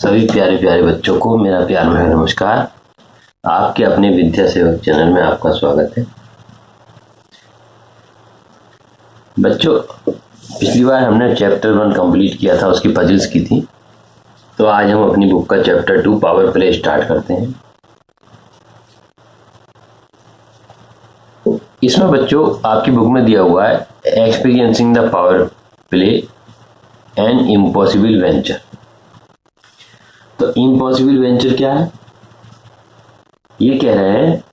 सभी प्यारे प्यारे बच्चों को मेरा प्यार भरा नमस्कार। आपके अपने विद्या सेवक चैनल में आपका स्वागत है। बच्चों, पिछली बार हमने चैप्टर 1 कंप्लीट किया था, उसकी पजल्स की थी। तो आज हम अपनी बुक का चैप्टर 2 पावर प्ले स्टार्ट करते हैं। इसमें बच्चों आपकी बुक में दिया हुआ है experiencing the power play an impossible venture. तो इम्पॉसिबल वेंचर क्या है? ये कह रहे हैं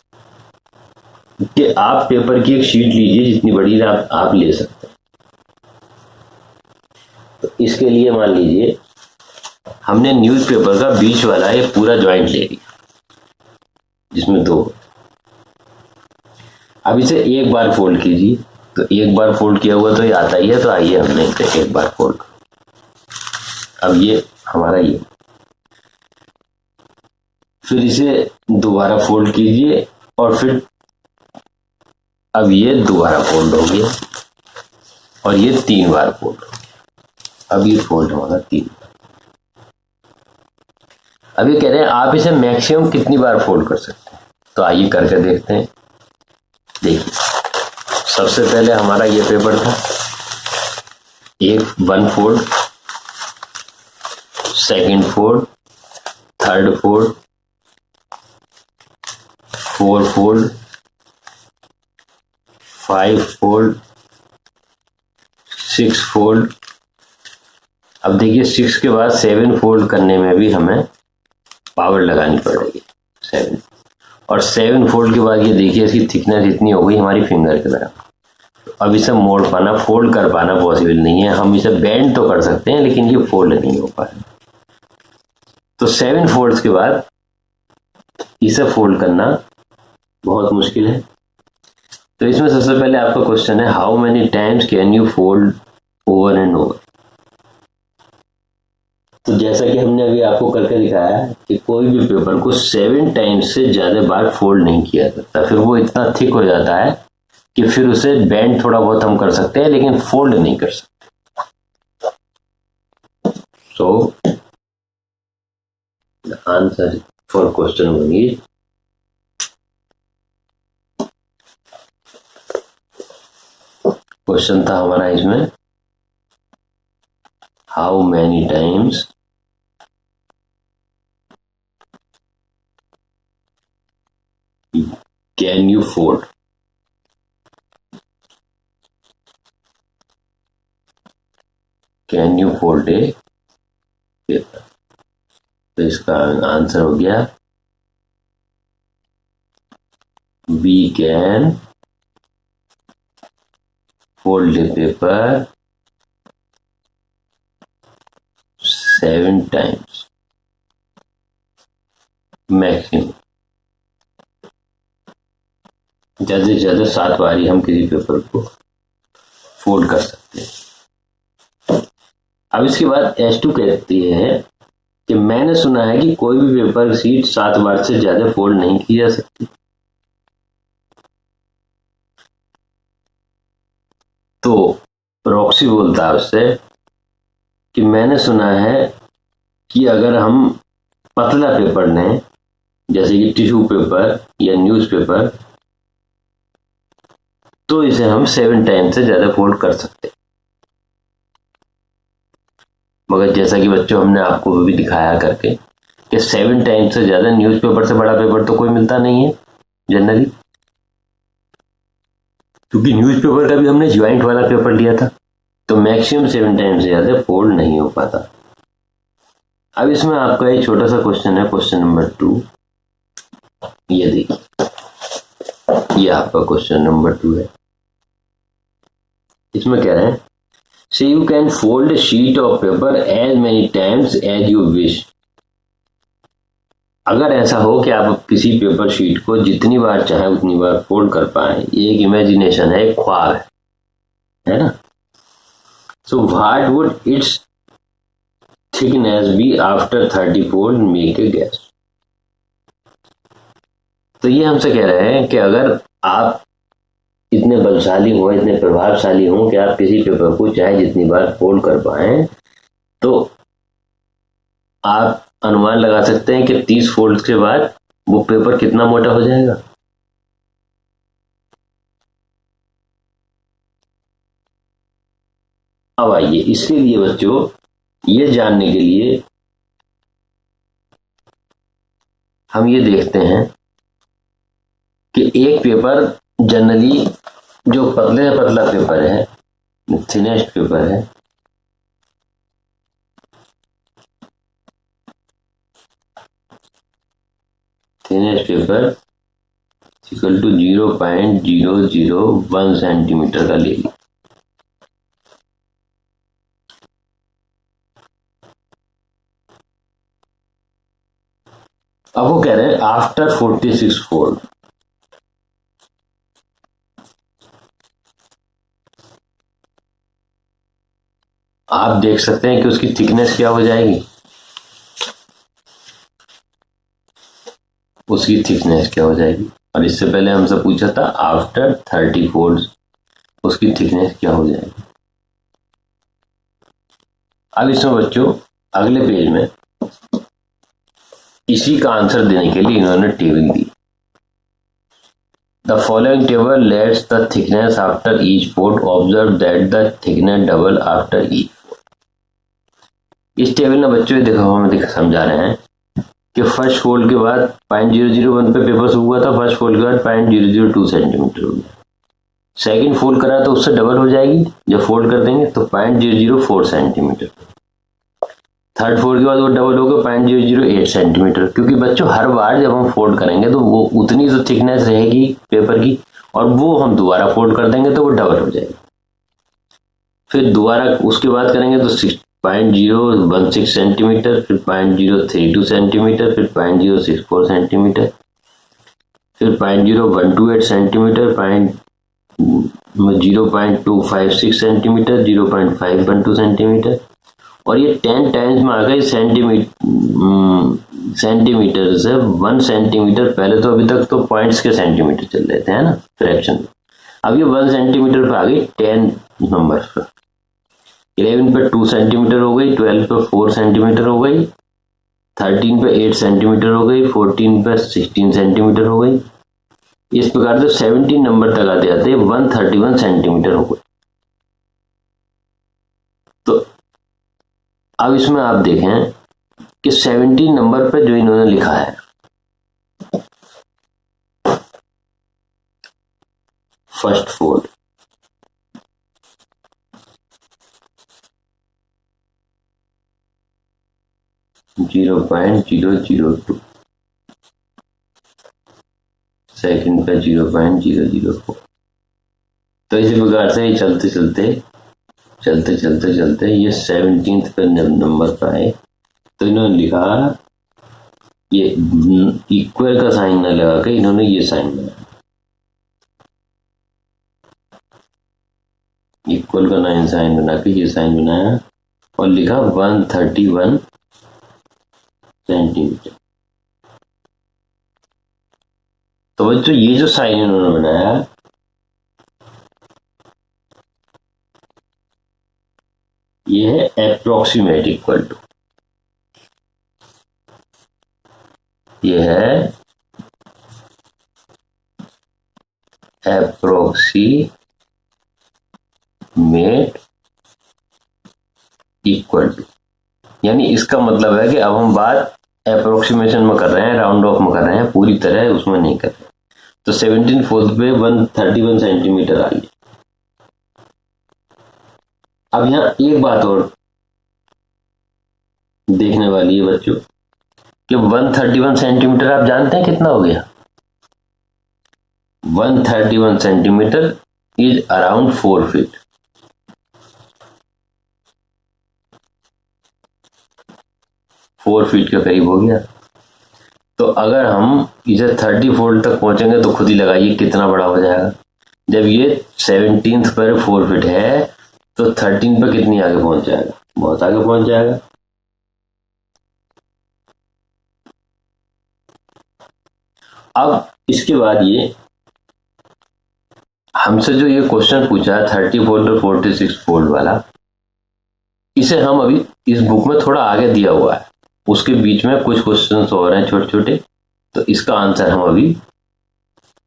कि आप पेपर की एक शीट लीजिए, जितनी बड़ी आप ले सकते हैं। तो इसके लिए मान लीजिए हमने न्यूज़पेपर का बीच वाला ये पूरा जॉइंट ले लिया, जिसमें 2। अब इसे एक बार फोल्ड कीजिए। तो एक बार फोल्ड किया हुआ तो ये आता ही है, तो आइए हमने इसे एक बार फोल्ड। अब ये हमारा ये, फिर इसे दोबारा फोल्ड कीजिए और फिर अब ये दोबारा फोल्ड हो गया और ये 3 बार फोल्ड हो गया। अब ये फोल्ड होगा 3 बार। अब ये कह रहे हैं आप इसे मैक्सिमम कितनी बार फोल्ड कर सकते हैं। तो आइए करके देखते हैं। देखिए, सबसे पहले हमारा ये पेपर था, 1 fold, second fold, third fold, 4 fold, 5 fold, 6 fold. अब देखिए 6 के बाद 7 फोल्ड करने में भी हमें पावर लगानी पड़ेगी 7। और 7 फोल्ड के बाद ये देखिए इसकी थिकनेस इतनी हो गई हमारी फिंगर की तरह। अब इसे मोड़ पाना, फोल्ड कर पाना पॉसिबल नहीं है। हम इसे बेंड तो कर सकते हैं, लेकिन ये फोल्ड नहीं हो पाए। तो 7 फोल्ड्स के बाद इसे फोल्ड करना बहुत मुश्किल है। तो इसमें सबसे पहले आपका क्वेश्चन है, how many times can you fold over and over. तो जैसा कि हमने अभी आपको करके दिखाया कि कोई भी पेपर को 7 टाइम्स से ज्यादा बार फोल्ड नहीं किया जाता। फिर वो इतना थिक हो जाता है कि फिर उसे बेंड थोड़ा बहुत हम कर सकते हैं, लेकिन फोल्ड नहीं कर सकते। So the answer for question 1 is question था हमारा इसमें, how many times can you fold. Can you fold a paper. तो इसका आंसर हो गया we can fold a paper 7 times maximum. ज्यादा से ज्यादा 7 बार ही हम किसी पेपर को फोल्ड कर सकते हैं। अब इसके बाद S2 कहती है कि मैंने सुना है कि कोई भी पेपर शीट 7 बार से ज्यादा फोल्ड नहीं की जा सकती। तो रॉक्सी बोलता है उससे कि मैंने सुना है कि अगर हम पतला पेपर लें, जैसे कि टिश्यू पेपर या न्यूज़पेपर, तो इसे हम 7 टाइम से ज्यादा फोल्ड कर सकते हैं। मगर जैसा कि बच्चों हमने आपको भी दिखाया करके कि 7 टाइम से ज्यादा न्यूज़पेपर से बड़ा पेपर तो कोई मिलता नहीं है जनरली, क्योंकि न्यूज़पेपर का भी हमने ज्वाइंट वाला पेपर लिया था। तो मैक्सिमम 7 टाइम्स से ज्यादा फोल्ड नहीं हो पाता। अब इसमें आपका एक छोटा सा क्वेश्चन है, क्वेश्चन नंबर 2। ये देखिए, ये आपका क्वेश्चन नंबर 2 है। इसमें कह रहे हैं, say you can fold sheet of paper as many times as you wish. अगर ऐसा हो कि आप किसी पेपर शीट को जितनी बार चाहे उतनी बार फोल्ड कर पाए, ये एक इमेजिनेशन है, एक ख्वाब है ना। So what would its thickness be after 30 fold, make a guess. तो ये हमसे कह रहे हैं कि अगर आप इतने बलशाली हो, इतने प्रभावशाली हो कि आप किसी पेपर को चाहे जितनी बार फोल्ड कर पाए, तो आप अनुमान लगा सकते हैं कि 30 फोल्ड के बाद वो पेपर कितना मोटा हो जाएगा। अब आइए इसके लिए बच्चों ये जानने के लिए हम ये देखते हैं कि एक पेपर जनरली जो पतले से पतला पेपर है, थिनेस्ट पेपर है, thinnest paper equal to 0.001 centimeter का ले लिया। अब वो कह रहे हैं आफ्टर 46 फोल्ड आप देख सकते हैं कि उसकी थिकनेस क्या हो जाएगी, उसकी थिकनेस क्या हो जाएगी। और इससे पहले हमसे पूछा था आफ्टर 30 फोल्ड उसकी थिकनेस क्या हो जाएगी। अब इसमें बच्चों अगले पेज में इसी का आंसर देने के लिए इन्होंने table the. The following table let's the thickness after each fold, observe that the thickness double after each fold. इस टेबल में बच्चों देखो हम समझा रहे हैं कि फर्स्ट फोल्ड के बाद 0.001 पे पेपर हुआ था, फर्स्ट फोल्ड के बाद 0.002 सेंटीमीटर हो गया। सेकंड फोल्ड करा तो उससे डबल हो जाएगी, जब फोल्ड कर देंगे तो 0.004 सेंटीमीटर। थर्ड फोल्ड के बाद वो डबल होगा 0.008 सेंटीमीटर, क्योंकि बच्चों हर बार जब हम फोल्ड करेंगे तो वो उतनी तो थिकनेस रहेगी पेपर की, और वो हम दोबारा फोल्ड कर देंगे तो वो डबल हो जाएगा। फिर दोबारा उसके बाद करेंगे तो 0.016 सेंटीमीटर, फिर 0.032 सेंटीमीटर, फिर 0.064 सेंटीमीटर, फिर 0.0128 सेंटीमीटर, 0.256 सेंटीमीटर, 0.512 सेंटीमीटर, और ये 10 टाइम्स में आ गए सेंटीमीटर से 1 सेंटीमीटर। पहले तो अभी तक तो पॉइंट्स के सेंटीमीटर चल रहे थे, है ना, फ्रैक्शन में। अब ये 1 सेंटीमीटर पे आ गई 10 नंबर पर। 11 पे 2 सेंटीमीटर हो गई, 12 पे 4 सेंटीमीटर हो गई, 13 पे 8 सेंटीमीटर हो गई, 14 पे 16 सेंटीमीटर हो गई। इस प्रकार से 17 नंबर तक आते आते 131 सेंटीमीटर हो गई। तो अब इसमें आप देखें कि 17 नंबर पे जो इन्होंने लिखा है, फर्स्ट फोल्ड, (0.002), सेकंड पे 0.004। तो इसी प्रकार से चलते चलते ये 17th पे नंबर पर आए, तो इन्होंने लिखा ये इक्वल का साइन न लगा के इन्होंने ये साइन बनाया, इक्वल का 9 साइन बना के ये साइन बनाया और लिखा 131 सेंटीमीटर। तो बच्चों ये जो साइन इन्होंने बनाया ये है अप्रोक्सीमेट इक्वल टू, ये है अप्रोक्सीमेट इक्वल टू, यानी इसका मतलब है कि अब हम बात अप्रोक्सीमेशन में कर रहे हैं, राउंड ऑफ में कर रहे हैं, पूरी तरह उसमें नहीं कर रहे। तो 17 फोर्थ पे 131 सेंटीमीटर आ गई। अब यहाँ एक बात और देखने वाली है बच्चों कि 131 सेंटीमीटर आप जानते हैं कितना हो गया? 131 centimetre is around 4 feet. Four feet के करीब हो गया। तो अगर हम इसे 30 फोल्ड तक पहुंचेंगे तो खुद ही लगाइए कितना बड़ा हो जाएगा। जब ये 17th पर 4 फीट है तो 13 पर कितनी आगे पहुंच जाएगा? बहुत आगे पहुंच जाएगा। अब इसके बाद ये हमसे जो ये क्वेश्चन पूछा है 30 फोल्ड और 46 फोल्ड वाला, इसे हम अभी इस बुक में थोड़ा आगे दिया हुआ है, उसके बीच में कुछ क्वेश्चंस और हैं छोटे छोटे, तो इसका आंसर हम अभी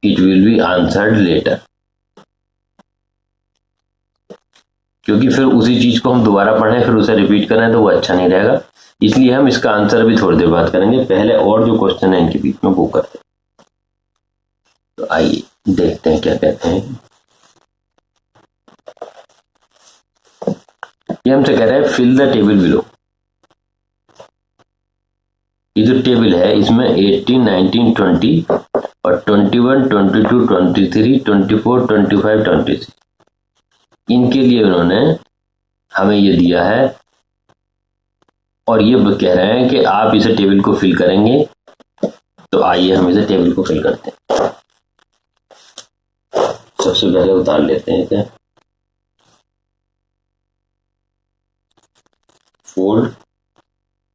it will be answered later, क्योंकि फिर उसी चीज को हम दोबारा पढ़ें फिर उसे रिपीट करें तो वो अच्छा नहीं रहेगा, इसलिए हम इसका आंसर भी थोड़ी देर बाद करेंगे, पहले और जो क्वेश्चन है इनके बीच में वो करते हैं। तो आइए देखते हैं क्या कहते हैं। ये हमसे कह रहा है फिल द टेबल बिलो। ये जो टेबल है इसमें 18, 19, 20 और 21, 22, 23, 24, 25, 26 इनके लिए उन्होंने हमें ये दिया है और ये कह रहे हैं कि आप इसे टेबल को फिल करेंगे। तो आइए हम इसे टेबल को फिल करते हैं। सबसे पहले उतार लेते हैं क्या, फोल्ड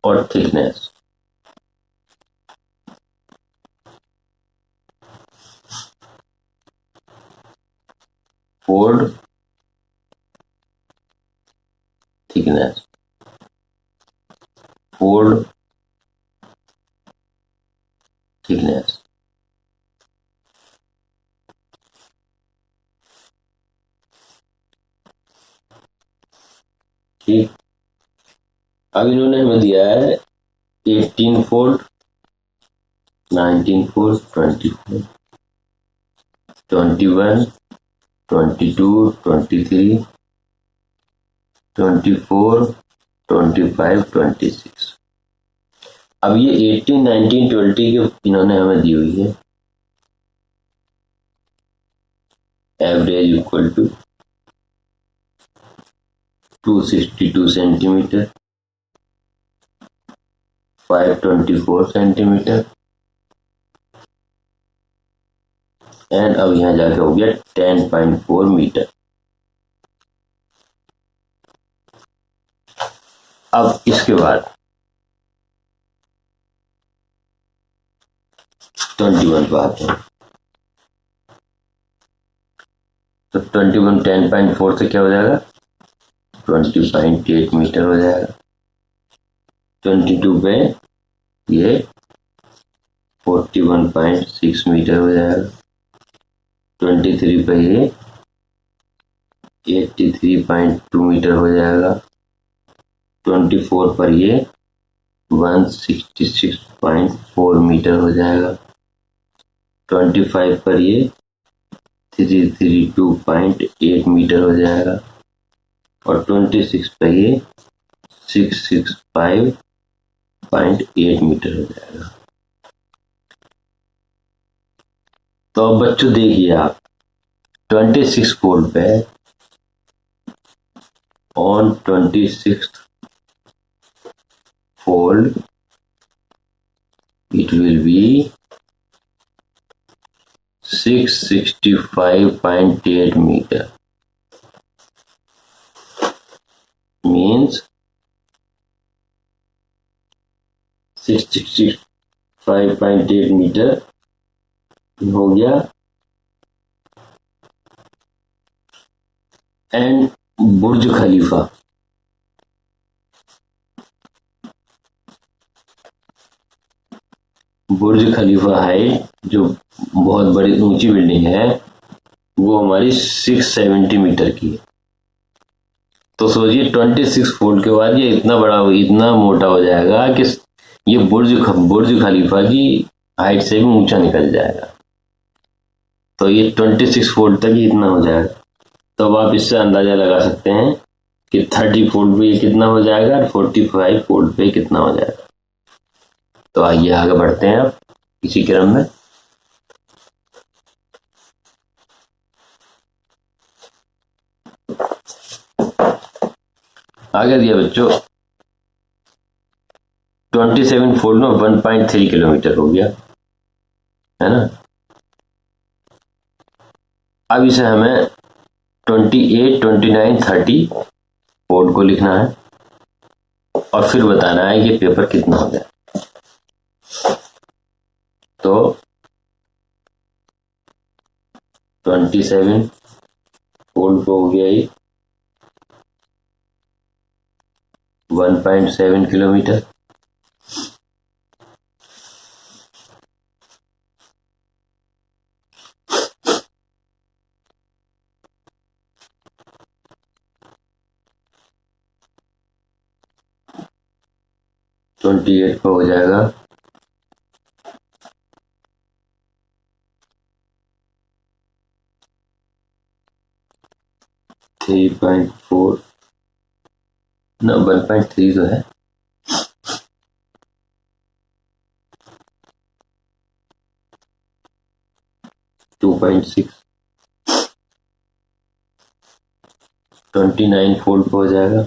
और thickness. Fold, thickness, fold, thickness. ठीक, अब इन्होंने हमें दिया है 18 फोल्ड, 19 फोल्ड, 20 फोल्ड, 21, 22, 23, 24, 25, 26। अब ये 18, 19, 20 के इन्होंने हमें दी हुई है average equal to 262 centimeter, 524 centimeter and अब यहां जाके हो गया 10.4 मीटर। अब इसके बाद 21 पर आते हैं। तो 21 10.4 से क्या हो जाएगा, 20.8 मीटर हो जाएगा। 22 पे ये 41.6 मीटर हो जाएगा। 23 पे ये 83.2 मीटर हो जाएगा। 24 पर ये 166.4 मीटर हो जाएगा। 25 पर ये 332.8 मीटर हो जाएगा और 26 पर ये 665.8 मीटर हो जाएगा। तो अब बच्चों देखिए आप 26 फोल्ड पे on 26th fold it will be 665.8 meter, means 665.8 meter हो गया। And Burj Khalifa, Burj Khalifa height जो बहुत बड़ी ऊंची बिल्डिंग है वो हमारी 670 मीटर की है। तो सोचिए 26 फुट के बाद ये इतना बड़ा इतना मोटा हो जाएगा कि ये बुर्ज खलीफा की हाइट से भी ऊंचा निकल जाएगा। तो ये 26 फुट तक ही इतना हो जाएगा। तो अब आप इससे अंदाजा लगा सकते हैं कि 30 फुट पे कितना हो जाएगा और 45 फुट पे कितना हो जाएगा। तो आइए आगे बढ़ते हैं अब इसी क्रम में। आगे दिया बच्चों 27 फुट में 1.3 किलोमीटर हो गया, है ना। अब इसे हमें 28, 29, 30 फुट को लिखना है और फिर बताना है कि पेपर कितना हो गया। तो 27 फुट को हो गया ये 1.7 किलोमीटर 28 पे हो जाएगा 3.4 ना 1.3 तो है 2.6 29 फोल्ड पे हो जाएगा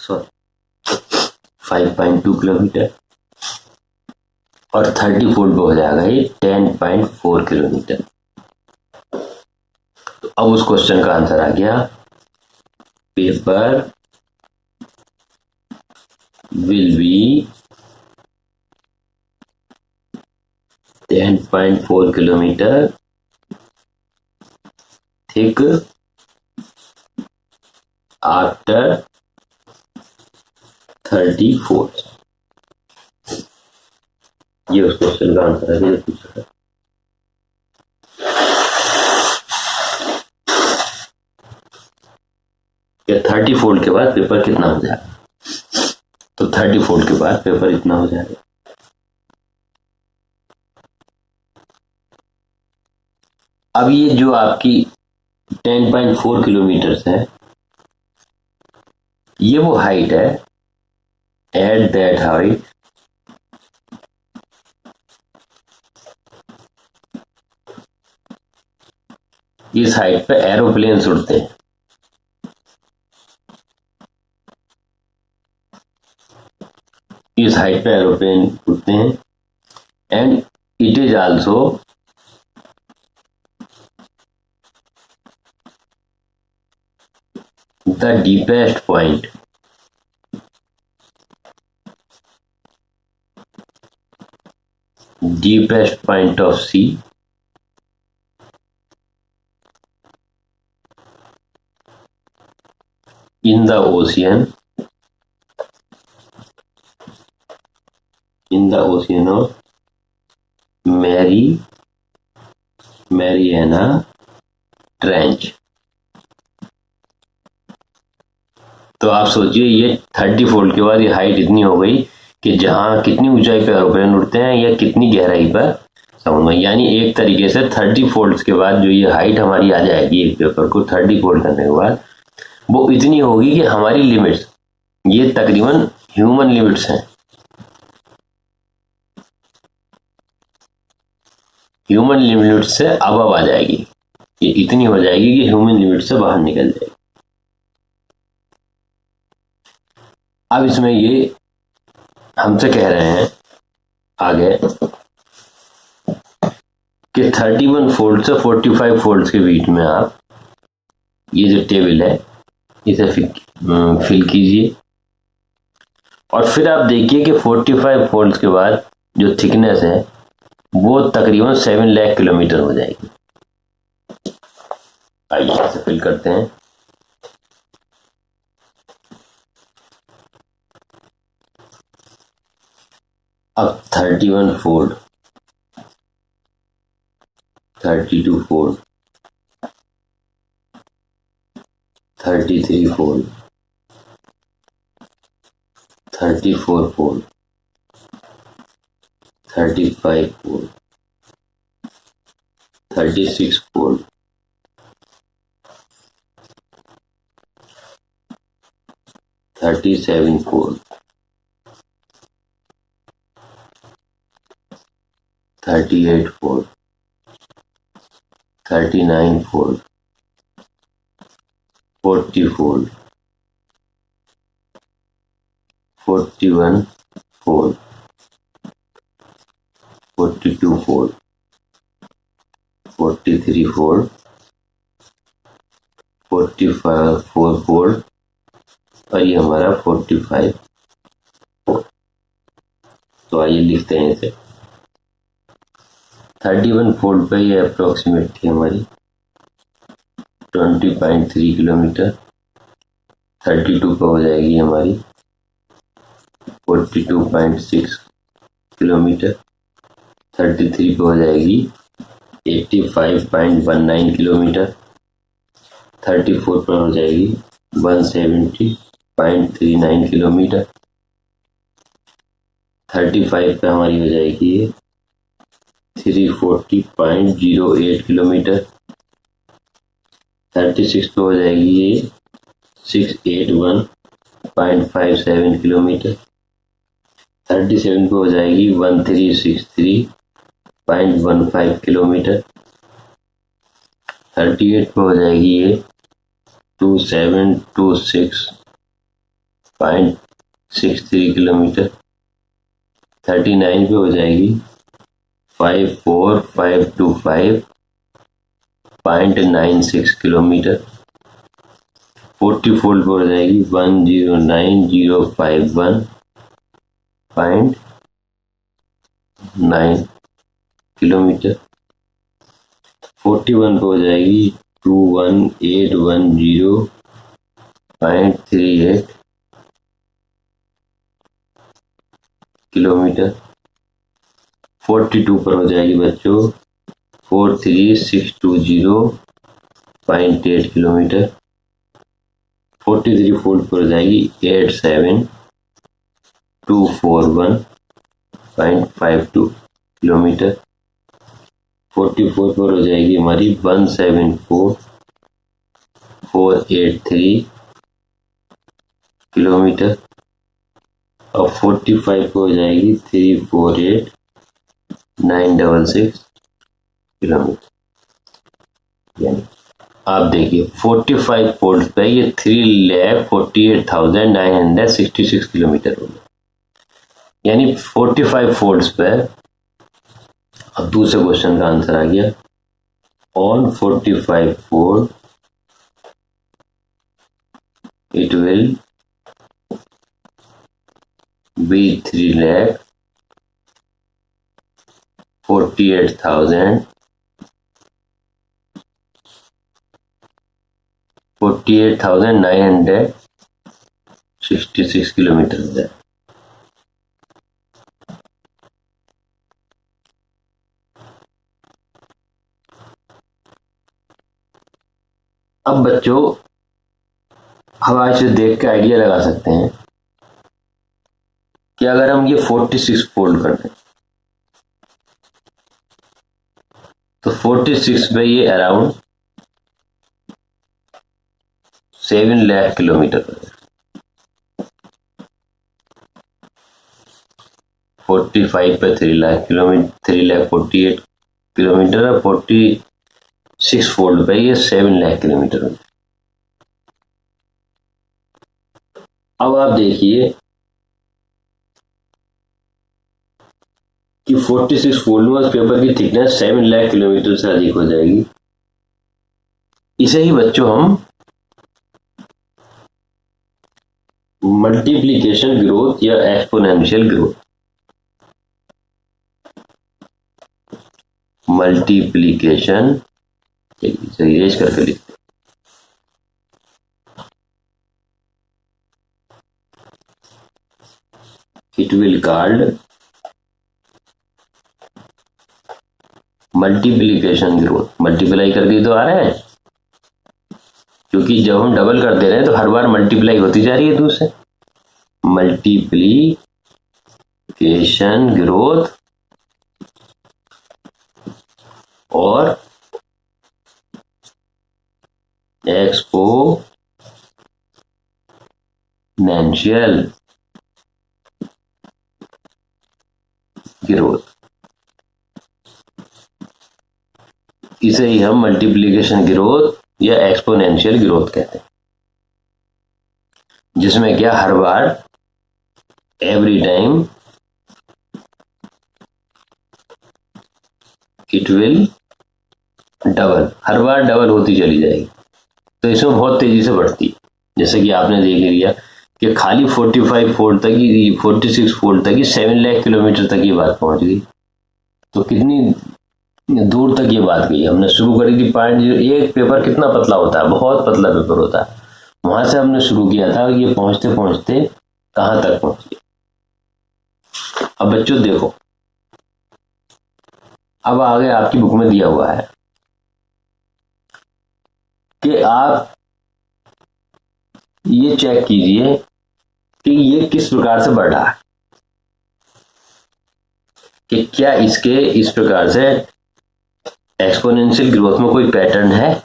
सॉरी 5.2 किलोमीटर और 30 फोल्ड पे हो जाएगा ये 10.4 किलोमीटर। तो अब उस क्वेश्चन का आंसर आ गया paper will be 10.4 kilometre thick after 30 fold. ये उस क्वेश्चन का आंसर है जो पूछा था। या 30 फोल्ड के बाद पेपर कितना हो जाएगा, तो 30 फोल्ड के बाद पेपर इतना हो जाएगा। अब ये जो आपकी 10.4 किलोमीटर है ये वो हाइट है। एट दैट हाइट इस हाइट पे एरोप्लेन उड़ते हैं। इस हाइट पे एरोप्लेन उड़ते हैं and it is also the deepest point of sea in the ocean of Mariana Trench। तो आप सोचिए ये 30 फोल्ड के बाद ये हाइट इतनी हो गई कि जहां कितनी ऊंचाई पे एरोप्लेन उड़ते हैं या कितनी गहराई पर समुद्र, यानी एक तरीके से 30 फोल्ड्स के बाद जो ये हाइट हमारी आ जाएगी एक पेपर को 30 फोल्ड करने के बाद वो इतनी होगी कि हमारी लिमिट्स ये तकरीबन ह्यूमन लिमिट्स हैं। ह्यूमन लिमिट से अबव आ जाएगी, ये इतनी हो जाएगी कि ह्यूमन लिमिट से बाहर निकल जाएगी। अब इसमें ये हमसे कह रहे हैं आगे कि 31 फोल्ड से 45 फोल्ड्स के बीच में आप ये जो टेबल है इसे फिल कीजिए और फिर आप देखिए कि 45 फोल्ड्स के बाद जो थिकनेस है वो तकरीबन 7 लाख किलोमीटर हो जाएगी। आइए इसे फिल करते हैं। अब 31 fold 32 fold 33 fold 34 fold 35 fold 36 fold 37 fold 38 fold 39 fold 40 fold 41 fold 42 fold 43 fold 45 fold और ये हमारा 45 फोल्ड। तो आइए लिखते हैं इसे। 31 फोल्ड पे ये अप्रोक्सीमेट थी हमारी 20.3 किलोमीटर। 32 पे हो जाएगी हमारी 42.6 किलोमीटर। 33 पे हो जाएगी 85.19 किलोमीटर। 34 पर हो जाएगी 170.39 किलोमीटर। 35 पे हमारी हो जाएगी ये 340.08 किलोमीटर। 36 पे हो जाएगी ये 681.57 किलोमीटर। 37 पे हो जाएगी 1363.15 किलोमीटर। 38 पे हो जाएगी ये 2726.63 किलोमीटर। 39 पे हो जाएगी 54525.96 किलोमीटर। 44 पे हो जाएगी 109051.9 किलोमीटर। 41 पे हो जाएगी 21810.38 किलोमीटर। 42 पर हो जाएगी बच्चों 43620.8 किलोमीटर। 43 फोल्ड पर हो जाएगी 87241.52 किलोमीटर। 44 पर हो जाएगी हमारी 174483 किलोमीटर। और 45 पे हो जाएगी 348966 किलोमीटर। यानी आप देखिए 45 फोल्ड पे ये 3,48,966 किलोमीटर हो गया। यानी 45 फोल्ड्स पे अब दूसरे क्वेश्चन का आंसर आ गया। On 45 fold it will be 3,48,966 kilometre हो जाए। अब बच्चों हम इसे देख के आइडिया लगा सकते हैं कि अगर हम ये 46 फोल्ड कर दें तो 46 पे ये अराउंड 7 लाख किलोमीटर हो जाए। 45 पे 3 लाख किलोमीटर, 3,48,000 किलोमीटर और 46 फोल्ड पे ये 7 लाख किलोमीटर हो जाए। अब आप देखिए कि 46 फोल्ड में उस पेपर की थिकनेस 7 लाख किलोमीटर से अधिक हो जाएगी। इसे ही बच्चों हम मल्टीप्लिकेशन ग्रोथ या एक्सपोनेंशियल ग्रोथ, मल्टीप्लिकेशन इरेज करके लिखते हैं। It will called multiplication growth. Multiply कर दी तो आ रहा है, क्योंकि जब हम डबल कर दे रहे हैं तो हर बार मल्टीप्लाई होती जा रही है दूसरे। मल्टीप्लिकेशन ग्रोथ और एक्सपोनेंशियल ग्रोथ, इसे ही हम मल्टीप्लिकेशन ग्रोथ या एक्सपोनेंशियल ग्रोथ कहते हैं, जिसमें क्या हर बार every time it will double, हर बार डबल होती चली जाएगी। तो इसमें बहुत तेजी से बढ़ती है। जैसे कि आपने देख लिया कि खाली 45 फोल्ड तक ही, 46 फोल्ड तक ही 7 लाख किलोमीटर तक ये बात पहुंच गई। तो कितनी दूर तक ये बात गई। हमने शुरू करी थी 0.0, एक पेपर कितना पतला होता है, बहुत पतला पेपर होता है, वहां से हमने शुरू किया था, ये पहुंचते पहुंचते कहां तक पहुंच गए। अब बच्चों देखो, अब आगे आपकी बुक में दिया हुआ है कि आप ये चेक कीजिए कि ये किस प्रकार से बढ़ रहा है, कि क्या इसके इस प्रकार से एक्सपोनेंशियल ग्रोथ में कोई पैटर्न है।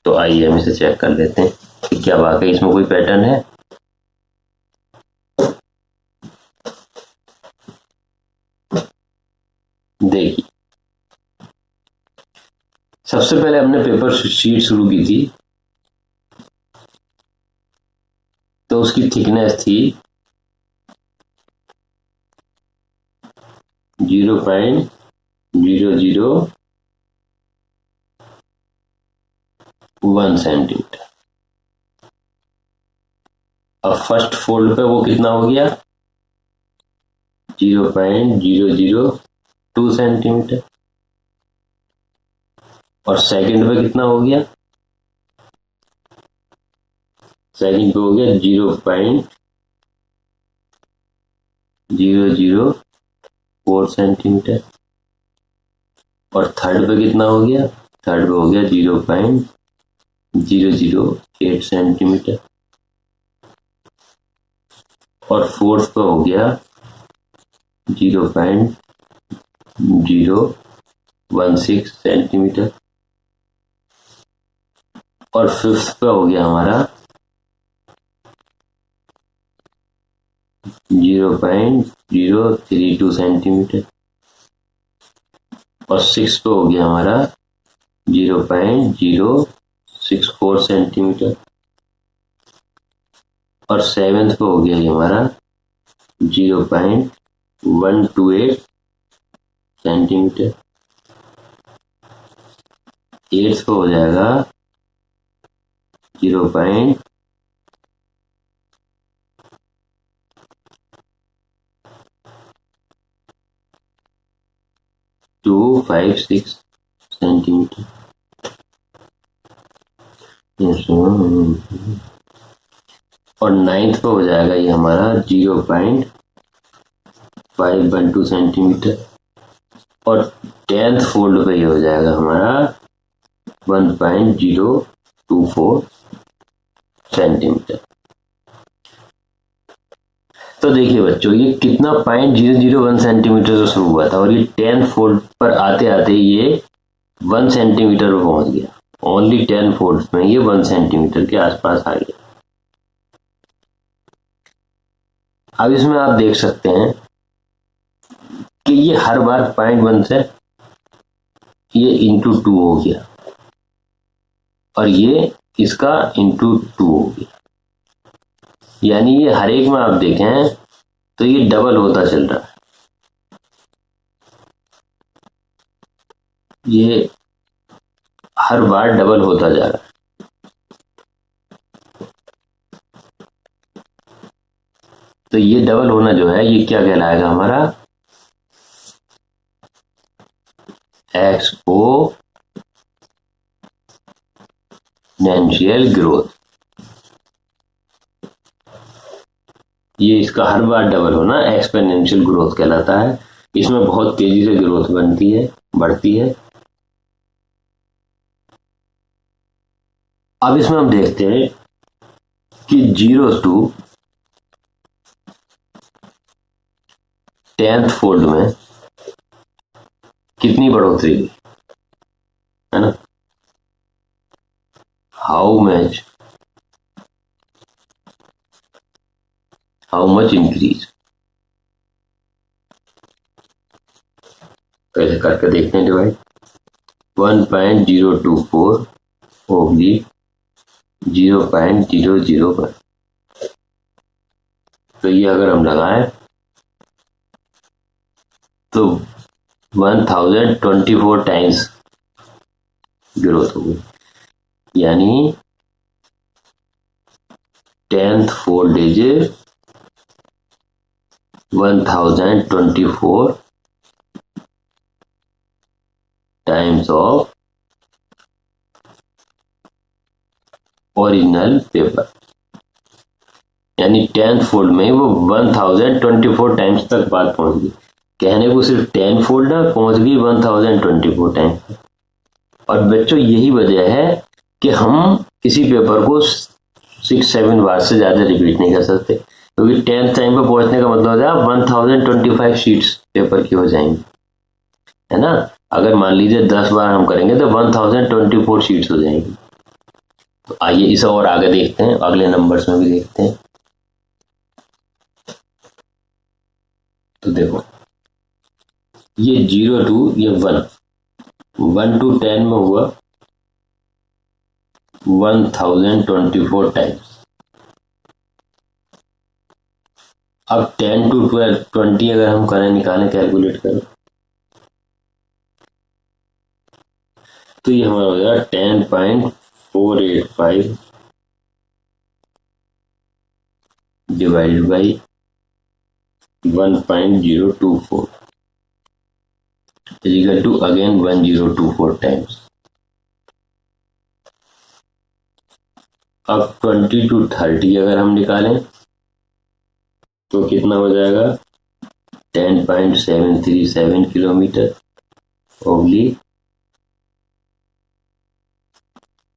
तो आइए हम इसे चेक कर लेते हैं कि क्या वाकई इसमें कोई पैटर्न है। देखिए, सबसे पहले हमने पेपर शीट शुरू की थी तो उसकी थिकनेस थी 0.001 सेंटीमीटर। अब फर्स्ट फोल्ड पे वो कितना हो गया, 0.002 सेंटीमीटर। और सेकंड पे कितना हो गया, सेकंड पे हो गया 0.004 सेंटीमीटर। और थर्ड पे कितना हो गया, थर्ड पे हो गया 0.008 सेंटीमीटर। और फोर्थ पे हो गया 0.016 सेंटीमीटर। और फिफ्थ पे हो गया हमारा 0.032 सेंटीमीटर। और सिक्स पे हो गया हमारा 0.064 सेंटीमीटर। और सेवेंथ पे हो गया हमारा 0.128 सेंटीमीटर। एट्थ पे हो जाएगा 0.256 सेंटीमीटर। और नाइन्थ पे हो जाएगा ये हमारा 0.512 सेंटीमीटर। और टेंथ फोल्ड पे ये हो जाएगा हमारा 1.024 सेंटीमीटर। तो देखिए बच्चों, ये कितना 0.001 सेंटीमीटर से शुरू हुआ था और ये 10 फोल्ड पर आते आते ये 1 सेंटीमीटर पर पहुंच गया। ओनली 10 फोल्ड में ये 1 सेंटीमीटर के आसपास आ गया। अब इसमें आप देख सकते हैं कि ये हर बार 0.1 से ये इंटू 2 हो गया और ये इसका इंटू 2 हो गया, यानी ये हर एक में आप देखें तो ये डबल होता चल रहा है। ये हर बार डबल होता जा रहा है। तो ये डबल होना जो है ये क्या कहलाएगा हमारा, एक्सपोनेंशियल ग्रोथ। ये इसका हर बार डबल होना एक्सपोनेंशियल ग्रोथ कहलाता है। इसमें बहुत तेजी से ग्रोथ बनती है, बढ़ती है। अब इसमें हम देखते हैं कि 0 to 10th फोल्ड में कितनी बढ़ोतरी हुई है ना, हाउ मच इंक्रीज। कैसे करके देखते हैं डिवाइड, 1.024 होगी 0.001। तो ये अगर हम लगाएं तो 1024 टाइम्स ग्रोथ होगी, यानी 10th fold is 1024 times of original paper, यानी 10th फोल्ड में वो 1024 टाइम्स तक बात पहुंच गई। कहने को सिर्फ 10 फोल्ड ना, पहुंच गई 1024 टाइम्स। और बच्चों यही वजह है कि हम किसी पेपर को 6-7 बार से ज़्यादा रिपीट नहीं कर सकते, क्योंकि 10th टाइम पे पहुंचने का मतलब हो जाएगा 1025 शीट्स पेपर की हो जाएंगी, है ना। अगर मान लीजिए 10 बार हम करेंगे तो 1024 शीट्स हो जाएंगी। तो आइए इसे और आगे देखते हैं, अगले नंबर्स में भी देखते हैं। तो देखो ये 0 टू ये 1 to 10 में हुआ 1024 टाइम्स। अब 10 to 12 20 अगर हम करें, निकालें, कैलकुलेट करें, तो ये हमारा हो जाएगा 10.485 divided by 1.024 is equal to again 1024 times. अब 20 to 30 अगर हम निकालें तो कितना हो जाएगा 10.737 किलोमीटर ओब्लिक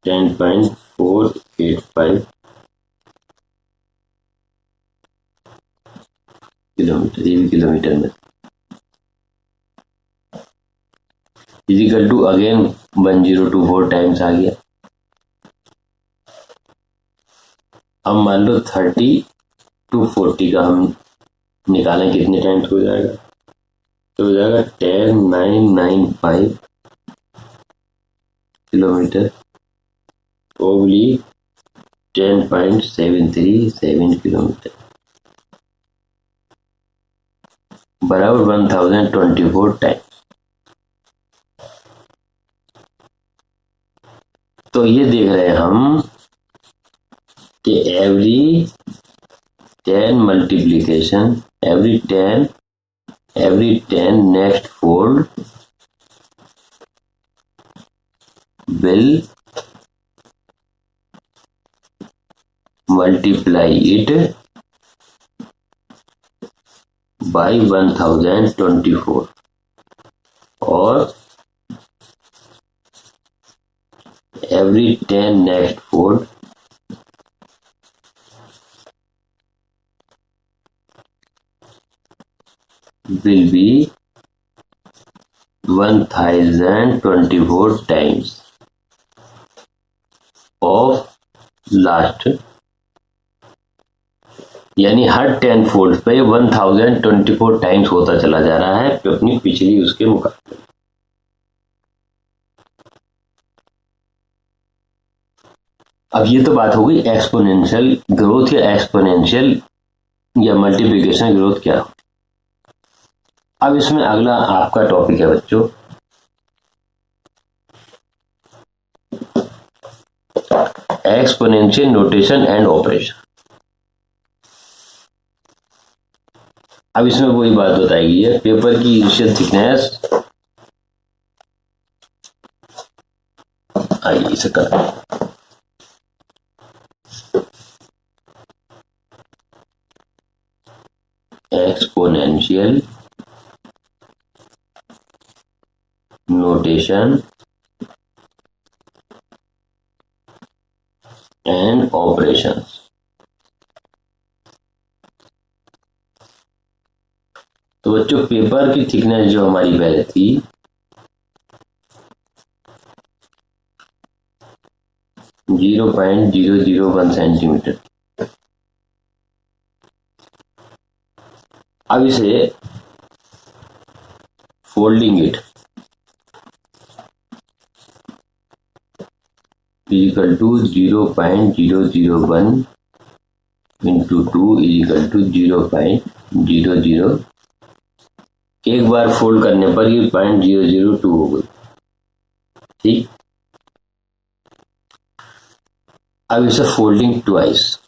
10.485 किलोमीटर, ये भी किलोमीटर में, इजिकल टू अगेन 1024 टाइम्स आ गया। अब मान लो 30 to 40 का हम निकालें, कितने टाइम्स हो जाएगा, तो हो जाएगा 10995 किलोमीटर ओब्लिक 10.737 किलोमीटर बराबर 1024 टाइम। तो ये देख रहे हैं हम कि every 10 multiplication, every 10 next fold will multiply it by 1024 और every 10 next fold will be 1024 times of last, यानी हर 10 फोल्ड पे 1024 टाइम्स होता चला जा रहा है अपनी पिछली उसके मुकाबले। अब ये तो बात हो गई एक्सपोनेंशियल ग्रोथ या एक्सपोनेंशियल या मल्टीप्लिकेशन ग्रोथ क्या हो। अब इसमें अगला आपका टॉपिक है बच्चों एक्सपोनेंशियल नोटेशन एंड ऑपरेशन। अब इसमें वही बात बताएगी है, पेपर की इनिशियल थिकनेस, आइए इसे कर एक्सपोनेंशियल नोटेशन एंड ऑपरेशंस। तो बच्चों पेपर की थिकनेस जो हमारी पहले थी 0.001 सेंटीमीटर, अब इसे folding it equal to 0.001 into 2 equal to 0.00, एक बार फोल्ड करने पर ये 0.002 हो गई। ठीक, अब इसे फोल्डिंग ट्वाइस,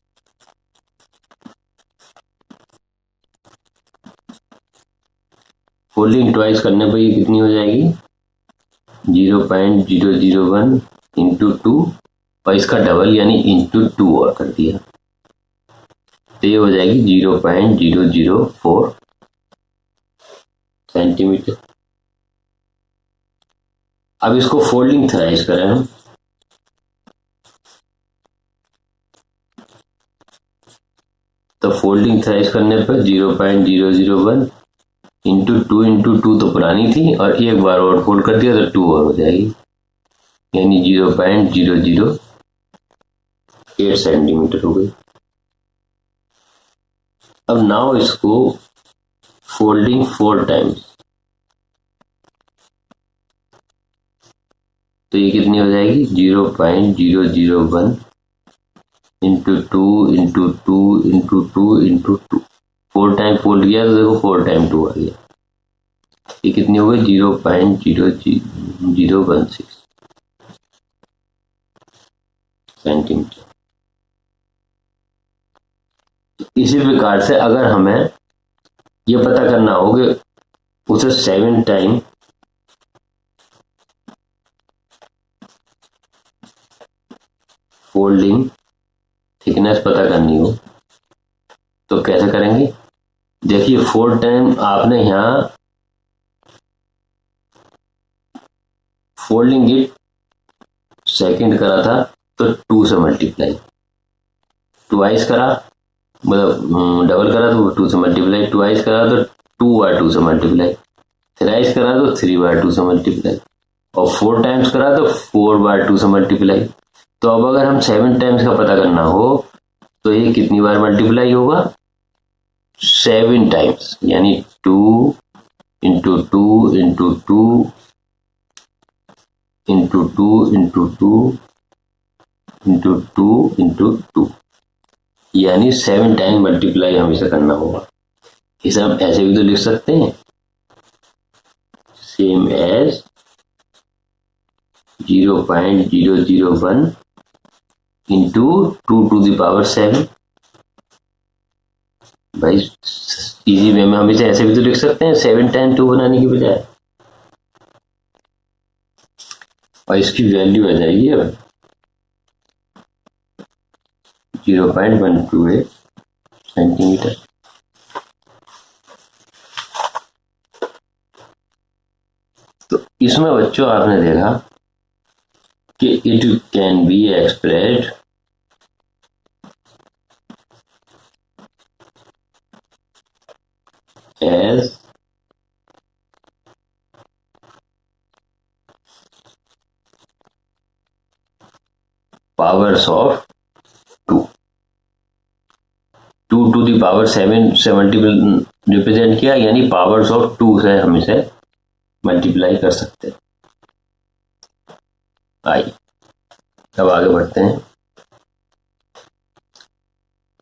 फोल्डिंग ट्वाइस करने पर ये कितनी हो जाएगी 0.001 इंटू 2 और इसका डबल यानी इंटू 2 और कर दिया तो ये हो जाएगी 0.004 सेंटीमीटर। अब इसको फोल्डिंग थ्राइस करें हम, तो फोल्डिंग थ्राइस करने पर 0.001 इंटू टू तो पुरानी थी और एक बार और फोल्ड कर दिया तो 2 और हो जाएगी, यानी 0.008 सेंटीमीटर हो गई। अब नाउ इसको फोल्डिंग 4 टाइम्स, तो ये कितनी हो जाएगी 0.001 इंटू टू 4 टाइम फोल्ड किया तो देखो 4 टाइम 2 आ गया, ये कितनी हो गई 0.0016 सेंटीमीटर। इसी प्रकार से अगर हमें ये पता करना हो कि उसे 7 टाइम फोल्डिंग थिकनेस पता करनी हो तो कैसे करेंगे। देखिए 4 टाइम आपने यहां फोल्डिंग इट सेकंड करा था तो 2 से मल्टीप्लाई, ट्वाइस करा मतलब डबल करा तो 2 से मल्टीप्लाई, ट्वाइस करा तो 2 बार 2 से मल्टीप्लाई, थ्राइस करा तो 3 बार 2 से मल्टीप्लाई, और 4 टाइम्स करा तो 4 बार 2 से मल्टीप्लाई। तो अब अगर हम 7 टाइम्स का पता करना हो तो ये कितनी बार मल्टीप्लाई होगा 7 टाइम्स, यानी 2 into two into two into two into two into two into two, यानी 7 टाइम मल्टीप्लाई हमेशा करना होगा। इसे हम ऐसे भी तो लिख सकते हैं, same as 0.001 into 2 to the power 7। भाई इजी वे में हम इसे ऐसे भी तो लिख सकते हैं 7 टाइम 2 बनाने की बजाय, और इसकी वैल्यू आ जाएगी अब 0.128 सेंटीमीटर। तो इसमें बच्चों आपने देखा कि it can be expressed as powers of 2 to the power 7 से मल्टीपल रिप्रेजेंट किया, यानी पावर्स ऑफ 2 से हम इसे मल्टीप्लाई कर सकते हैं। आइए अब आगे बढ़ते हैं।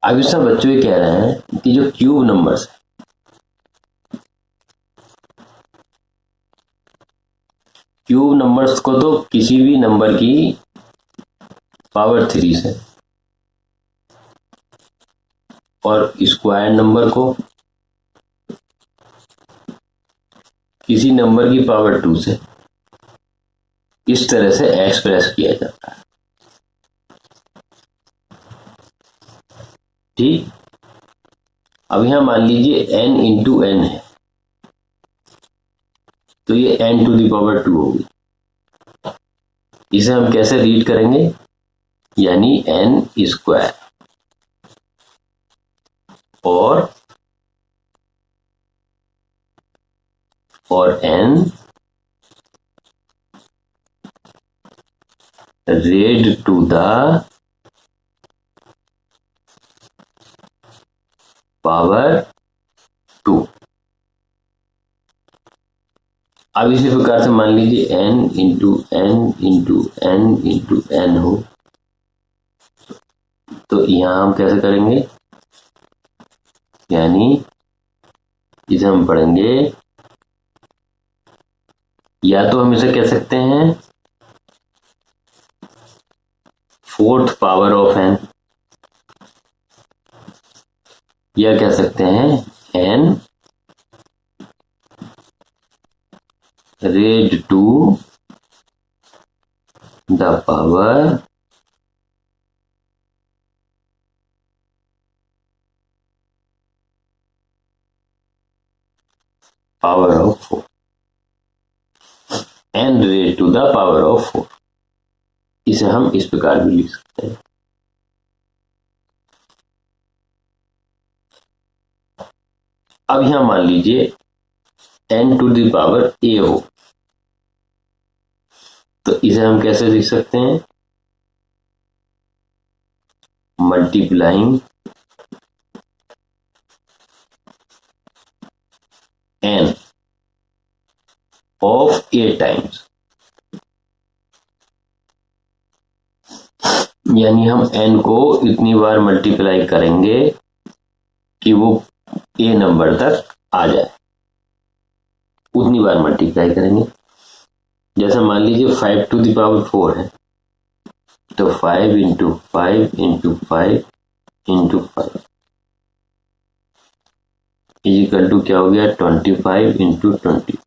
अब इसमें बच्चों ये कह रहे हैं कि जो क्यूब नंबर्स है, क्यूब नंबर्स को तो किसी भी नंबर की पावर 3 से, और स्क्वायर नंबर को किसी नंबर की पावर 2 से इस तरह से एक्सप्रेस किया जाता है। ठीक, अब यहां मान लीजिए n इंटू एन है, तो ये n टू द पावर 2 होगी। इसे हम कैसे रीड करेंगे, यानी n स्क्वायर और n raised to the power 2। अब इसी प्रकार से मान लीजिए n into n into n into n हो, तो यहां हम कैसे करेंगे, यानी इसे हम पढ़ेंगे, या तो हम इसे कह सकते हैं 4th पावर ऑफ n, या कह सकते हैं n raised to the power of 4, n raised to the power of 4। इसे हम इस प्रकार भी लिख सकते हैं। अब यहां मान लीजिए n to the power a हो, तो इसे हम कैसे लिख सकते हैं? Multiplying n of a times, यानी हम n को इतनी बार मल्टीप्लाई करेंगे कि वो a नंबर तक आ जाए, उतनी बार मल्टीप्लाई करेंगे। जैसे मान लीजिए 5 टू द पावर 4 है, तो 5 into 5 into 5 into 5 is equal to क्या हो गया? 25 इंटू 20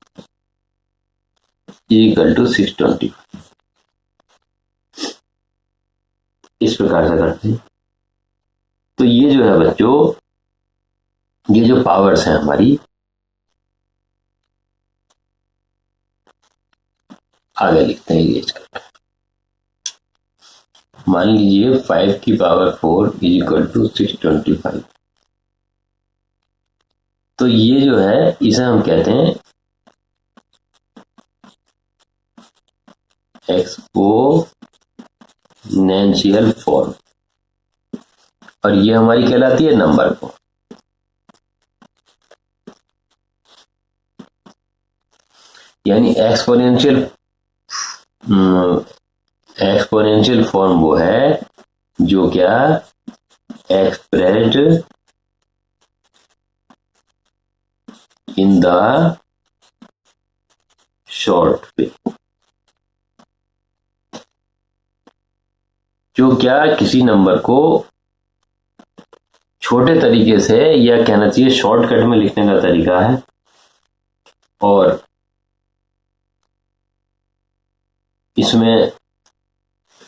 इजिकल टू 620। इस प्रकार से करते हैं। तो ये जो है बच्चों, ये जो पावर्स हैं हमारी, आगे लिखते हैं ये करके। मान लीजिए 5 की पावर 4 इज इक्वल टू 625। तो ये जो है इसे हम कहते हैं एक्सपोनेंशियल फॉर्म, और ये हमारी कहलाती है नंबर फॉर्म। यानी एक्सपोनेंशियल फॉर्म वो है जो क्या expressed in the short way, जो क्या किसी नंबर को छोटे तरीके से, या कहना चाहिए शॉर्टकट में लिखने का तरीका है, और इसमें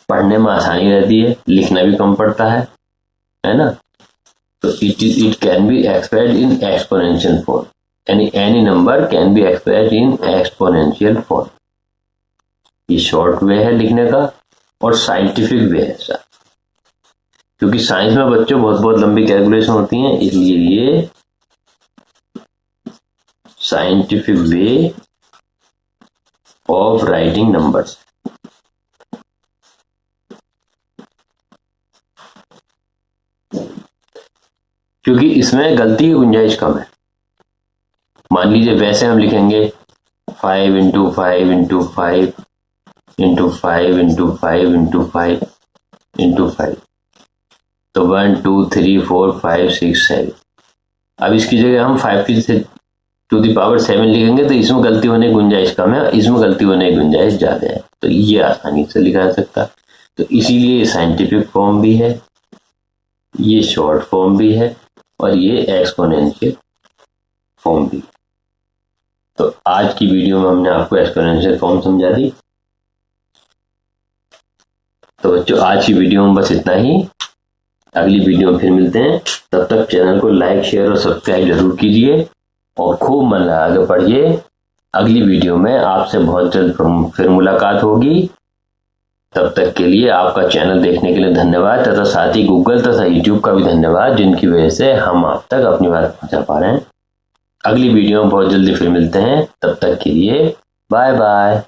पढ़ने में आसानी रहती है, लिखना भी कम पड़ता है ना। तो it can be expressed in exponential form, यानी any number can be expressed in exponential form. ये शॉर्ट वे है लिखने का और साइंटिफिक वे है सर, क्योंकि साइंस में बच्चों बहुत बहुत लंबी कैलकुलेशन होती हैं, इसलिए ये scientific way of writing numbers. क्योंकि इसमें गलती की गुंजाइश कम है। मान लीजिए वैसे हम लिखेंगे 5 into 5 into 5 into 5 into 5 into 5 into 5, तो 1 2 3 4 5 6 7। अब इसकी जगह हम 5 टू द पावर 7 लिखेंगे, तो इसमें गलती होने की गुंजाइश कम है, इसमें गलती होने की गुंजाइश ज्यादा है। तो ये आसानी से लिखा जा सकता है। तो इसीलिए ये साइंटिफिक फॉर्म भी है, ये शॉर्ट फॉर्म भी है, और ये एक्सपोनेंशियल फॉर्म भी। तो आज की वीडियो में हमने आपको एक्सपोनेंशियल फॉर्म समझा दी। तो बच्चों आज की वीडियो में बस इतना ही। अगली वीडियो में फिर मिलते हैं। तब तक चैनल को लाइक शेयर और सब्सक्राइब जरूर कीजिए और खूब मन लगा के पढ़िए। अगली वीडियो में आपसे बहुत जल्द फिर मुलाकात होगी। तब तक के लिए आपका चैनल देखने के लिए धन्यवाद, तथा साथ ही गूगल तथा यूट्यूब का भी धन्यवाद, जिनकी वजह से हम आप तक अपनी बात पहुंचा पा रहे हैं। अगली वीडियो में बहुत जल्दी फिर मिलते हैं। तब तक के लिए बाय बाय।